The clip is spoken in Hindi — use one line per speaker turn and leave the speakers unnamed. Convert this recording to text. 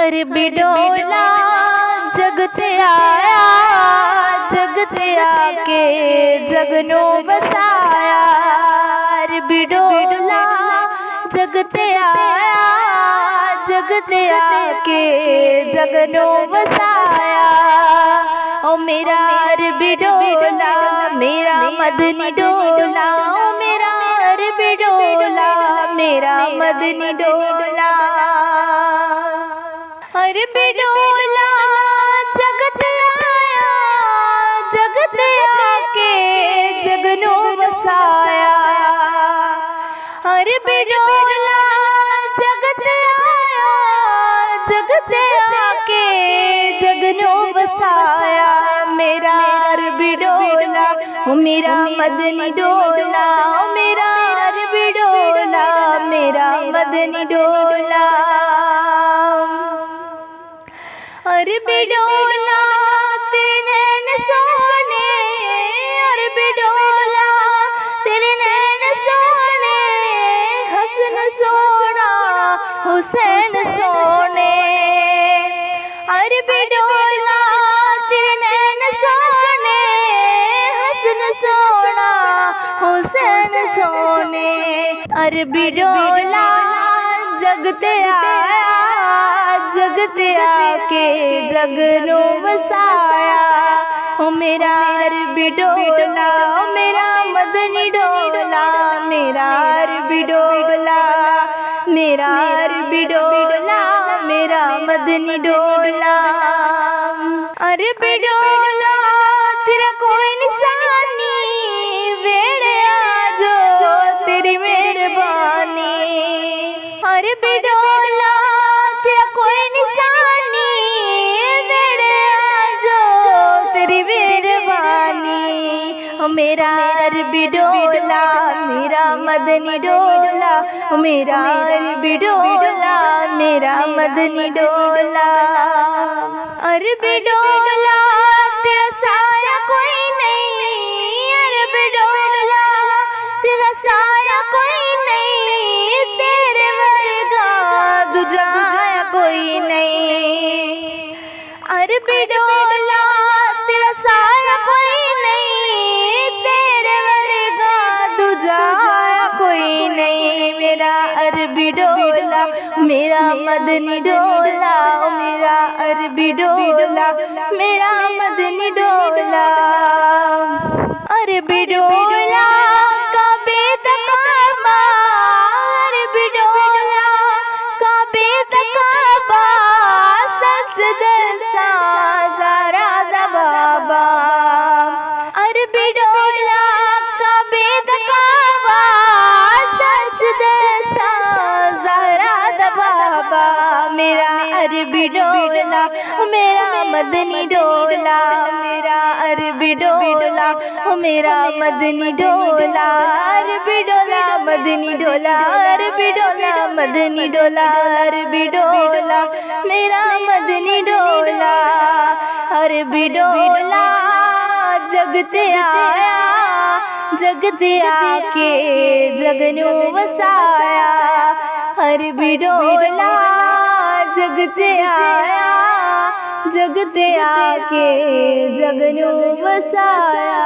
अरे बिडोला जग ते आया, जग ते आके जगनू बसाया। अरे बिडोला जग ते आया, जग ते आके जगनू बसाया। ओ मेरा अरे बिडोला मेरा मदनी डोला, ओ मेरा अरे बिडोला मेरा मदनी डोला। अरे बिडोला जग ते आया, जग ते आके जगनू बसाया। अरे बिडोला जग ते आया, जग ते आके जगनू बसाया। मेरा अरे बिडोला मेरा मदनी डोला, मेरा अरे बिडोला मेरा मदनी डोला। अरे बिडोला तेरे नैन सोने, अरे बिडोला तेरे नैन सोने, हसन सोना हुसैन सोने। अरे बिडोला तेरे नैन सोने, हसन सोना हुसैन सोने। अरे बिडोला जग ते आया, जग ते आके जगनू बसाया। ओ मेरा अरे बिडोला मेरा मदनी डोला, मेरा अरे बिडोला मेरा अरे बिडोला मेरा मदनी डोला। अरे बिडोला तेरा कोई निशानी, वेड़े आजो तेरी मेहरबानी। अरे बिडोला तेरा कोई निशानी, वेड़े आजो तेरी मेहरबानी। मेरा अरे बिडोला मेरा मदनी डोला, मेरा अरे बिडोला मेरा मदनी डोला। अरे बिडोला तेरा साया कोई नहीं, अरे बिडोला तेरा साया कोई नहीं, तेरे वर्गा दूजा कोई नहीं। अरे बिडोला तेरा साया कोई नहीं, तेरे वर्गा दूजा कोई नहीं। मेरा अरे बिडोला मेरा मदनी डोला, मेरा अरे बिडोला मेरा मदनी डोला। अरे बिडोला काबे तकाबा, अरे बिडोला काबे तकाबा, सजद सा ज़रा दा बाबा। अरे बिडोला काबे तकाबा, सजद सा ज़रा दा बाबा। मेरा अरे बिडोला मेरा मदनी डोला, मेरा अरे बिडोला मेरा मदनी डोला। अरे बिडोला मदनी डोला, अरे बिडोला मदनी डोला, अरे बिडोला मेरा मदनी डोला। अरे बिडोला जग ते आया, जग ते आके जगनू बसाया। अरे बिडोला जग ते आया, जग ते आके जगनू बसाया।